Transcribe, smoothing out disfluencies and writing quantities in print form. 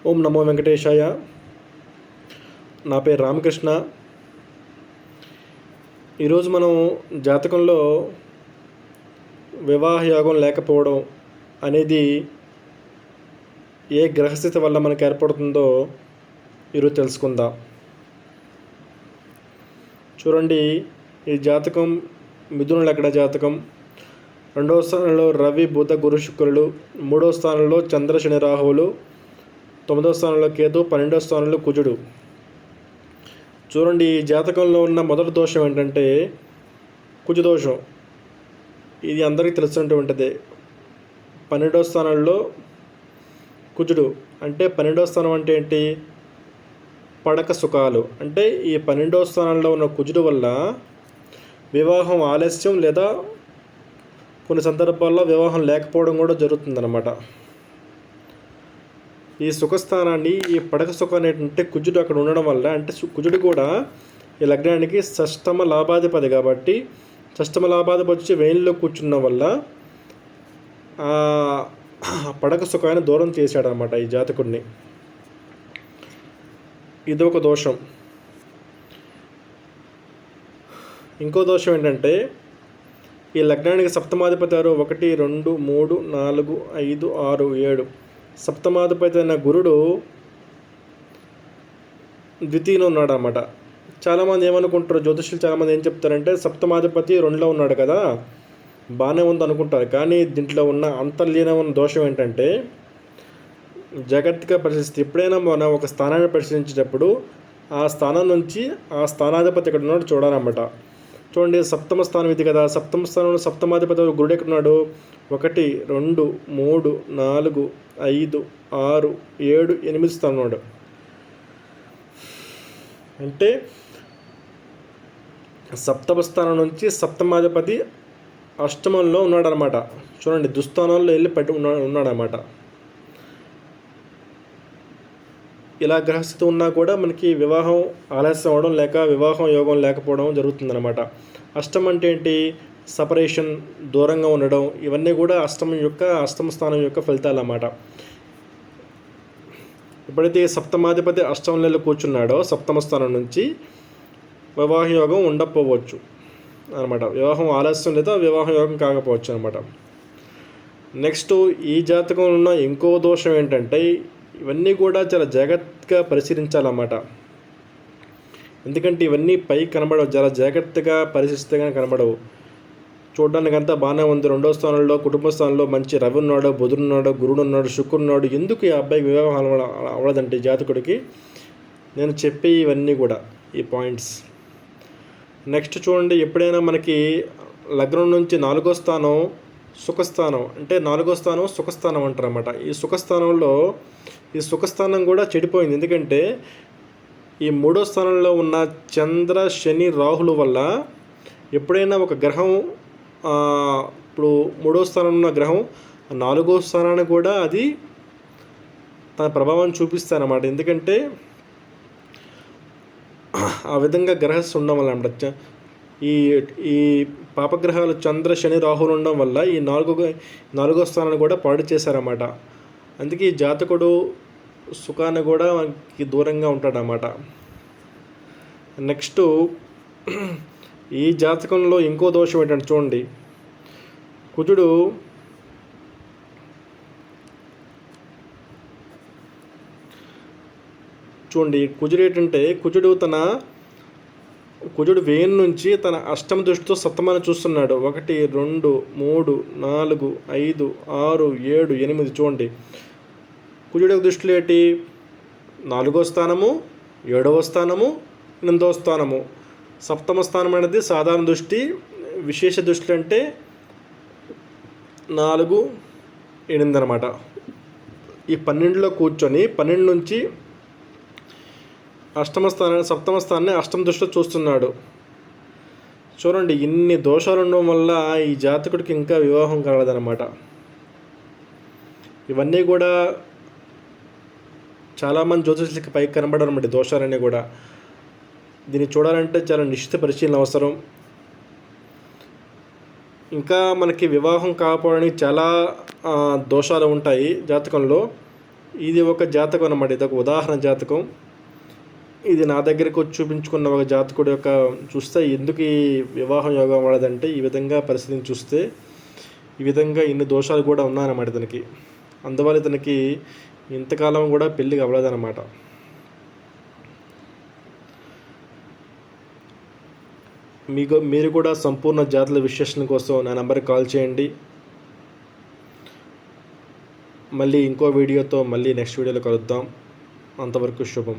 ఓం నమో వెంకటేశాయ. నా పేరు రామకృష్ణ. ఈరోజు మనం జాతకంలో వివాహ యోగం లేకపోవడం అనేది ఏ గ్రహస్థితి వల్ల మనకు ఏర్పడుతుందో ఈరోజు తెలుసుకుందాం. చూడండి, ఈ జాతకం మిథున లగ్న జాతకం. 2వ స్థానంలో రవి బుధ గురు శుక్రులు, 3వ స్థానంలో చంద్ర శని రాహువులు, 9వ స్థానంలో కేతు, 12వ స్థానంలో కుజుడు. చూడండి, ఈ జాతకంలో ఉన్న మొదటి దోషం ఏంటంటే కుజ దోషం. ఇది అందరికీ తెలిసినటువంటిదే. 12వ స్థానంలో కుజుడు అంటే 12వ స్థానం అంటే ఏంటి? పడక సుఖాలు. అంటే ఈ 12వ స్థానంలో ఉన్న కుజుడు వల్ల వివాహం ఆలస్యం లేదా కొన్ని సందర్భాల్లో వివాహం లేకపోవడం కూడా జరుగుతుందన్నమాట. ఈ సుఖస్థానాన్ని, ఈ పడక సుఖాన్ని ఏంటంటే కుజుడు అక్కడ ఉండడం వల్ల, అంటే కుజుడు కూడా ఈ లగ్నానికి షష్టమ లాభాధిపతి కాబట్టి షష్టమ లాభాధిపతి వచ్చి వేయిల్లో కూర్చున్న వల్ల పడక సుఖాన్ని దూరం చేశాడనమాట ఈ జాతకుడిని. ఇదొక దోషం. ఇంకో దోషం ఏంటంటే ఈ లగ్నానికి సప్తమాధిపతి 1, 2, 3, 4, 5, 6, 7 సప్తమాధిపతి అయిన గురుడు ద్వితీయంలో ఉన్నాడు అన్నమాట. చాలామంది ఏమనుకుంటారు, జ్యోతిష్యులు చాలామంది ఏం చెప్తారంటే సప్తమాధిపతి 2లో ఉన్నాడు కదా, బాగానే ఉంది అనుకుంటారు. కానీ దీంట్లో ఉన్న అంతర్లీనమైన దోషం ఏంటంటే జాగ్రత్తగా పరిశీలిస్తే, ఎప్పుడైనా మనం ఒక స్థానాన్ని పరిశీలించేటప్పుడు ఆ స్థానం నుంచి ఆ స్థానాధిపతి ఎక్కడ ఉన్నాడు చూడాలన్నమాట. చూడండి, సప్తమ స్థానం ఇది కదా, సప్తమ స్థానంలో సప్తమాధిపతి గురుడు ఎక్కడున్నాడు? 1, 2, 3, 4, 5, 6, 7, 8 స్థానం ఉన్నాడు. అంటే సప్తమ స్థానం నుంచి సప్తమాధిపతి అష్టమంలో ఉన్నాడనమాట. చూడండి, దుస్థానంలో వెళ్ళి ఉన్నాడనమాట. ఇలా గ్రహస్థితి ఉన్నా కూడా మనకి వివాహం ఆలస్యం అవ్వడం లేక వివాహం యోగం లేకపోవడం జరుగుతుందన్నమాట. అష్టం అంటే ఏంటి? సపరేషన్, దూరంగా ఉండడం. ఇవన్నీ కూడా అష్టమ స్థానం యొక్క ఫలితాలు అన్నమాట. ఎప్పుడైతే సప్తమాధిపతి అష్టమంలో కూర్చున్నాడో సప్తమ స్థానం నుంచి వివాహ యోగం ఉండకపోవచ్చు అనమాట. వివాహం ఆలస్యం లేదా వివాహ యోగం కాకపోవచ్చు అనమాట. నెక్స్ట్, ఈ జాతకంలో ఉన్న ఇంకో దోషం ఏంటంటే ఇవన్నీ కూడా చాలా జాగ్రత్తగా పరిశీలించాలన్నమాట. ఎందుకంటే ఇవన్నీ పై కనబడవు, చాలా జాగ్రత్తగా పరిశీలిస్తే కానీ కనబడవు. చూడడానికి అంతా బాగానే ఉంది. 2వ స్థానంలో కుటుంబ స్థానంలో మంచి రవి ఉన్నాడు, బుధుడు ఉన్నాడు, గురుడు ఉన్నాడు, శుక్రుడు ఉన్నాడు. ఎందుకు ఈ అబ్బాయికి వివాహం అవ్వలేదంటే జాతకుడికి? నేను చెప్పే ఇవన్నీ కూడా ఈ పాయింట్స్. నెక్స్ట్ చూడండి, ఎప్పుడైనా మనకి లగ్నం నుంచి 4వ స్థానం సుఖస్థానం, అంటే 4వ స్థానం సుఖస్థానం అంటారు అన్నమాట. ఈ సుఖస్థానం కూడా చెడిపోయింది. ఎందుకంటే ఈ 3వ స్థానంలో ఉన్న చంద్ర శని రాహుల వల్ల ఎప్పుడైనా ఒక గ్రహం, ఇప్పుడు 3వ స్థానంలో ఉన్న గ్రహం 4వ స్థానాన్ని కూడా అది తన ప్రభావం చూపిస్తారన్నమాట. ఎందుకంటే ఆ విధంగా గ్రహస్థ ఉండడం వల్ల అన్నమాట. ఈ పాపగ్రహాలు చంద్ర శని రాహులు ఉండడం వల్ల ఈ 4వ స్థానాన్ని కూడా పాడు చేశారన్నమాట. అందుకే ఈ జాతకుడు సుఖాన్ని కూడా మనకి దూరంగా ఉంటాడన్నమాట. నెక్స్ట్, ఈ జాతకంలో ఇంకో దోషం ఏంటంటే చూడండి, కుజుడు ఏంటంటే కుజుడు వేణు నుంచి తన అష్టమ దృష్టితో సప్తమాన్ని చూస్తున్నాడు. 1, 2, 3, 4, 5, 6, 7, 8. చూడండి, కుజుడు యొక్క దృష్టిలో ఏంటి? 4వ స్థానము, 7వ స్థానము, 8వ స్థానము. సప్తమ స్థానం అనేది సాధారణ దృష్టి. విశేష దృష్టి అంటే 4, 8 అనమాట. ఈ 12లో కూర్చొని 12 నుంచి సప్తమ స్థానాన్ని అష్టమ దృష్టిలో చూస్తున్నాడు. చూడండి, ఇన్ని దోషాలు ఉండడం వల్ల ఈ జాతకుడికి ఇంకా వివాహం కలగదనమాట. ఇవన్నీ కూడా చాలామంది జ్యోతిష్యులకి పైకి కనబడరు అన్నమాట, దోషాలన్నీ కూడా. దీన్ని చూడాలంటే చాలా నిశ్చిత పరిశీలన అవసరం. ఇంకా మనకి వివాహం కాకపోవడానికి చాలా దోషాలు ఉంటాయి జాతకంలో. ఇది ఒక జాతకం అన్నమాట. ఇది ఒక ఉదాహరణ జాతకం. ఇది నా దగ్గరకు వచ్చి చూపించుకున్న ఒక జాతకుడు యొక్క చూస్తే ఎందుకు ఈ వివాహం యోగం వాడదంటే ఈ విధంగా పరిస్థితిని చూస్తే ఈ విధంగా ఇన్ని దోషాలు కూడా ఉన్నాయన్నమాట ఇతనికి. అందువల్ల ఇతనికి ఇంతకాలం కూడా పెళ్ళికి అవ్వలేదన్నమాట. మీరు కూడా సంపూర్ణ జాతల విశ్లేషణ కోసం నా నెంబర్కి కాల్ చేయండి. మళ్ళీ ఇంకో వీడియోతో మళ్ళీ నెక్స్ట్ వీడియోలో కలుద్దాం. అంతవరకు శుభం.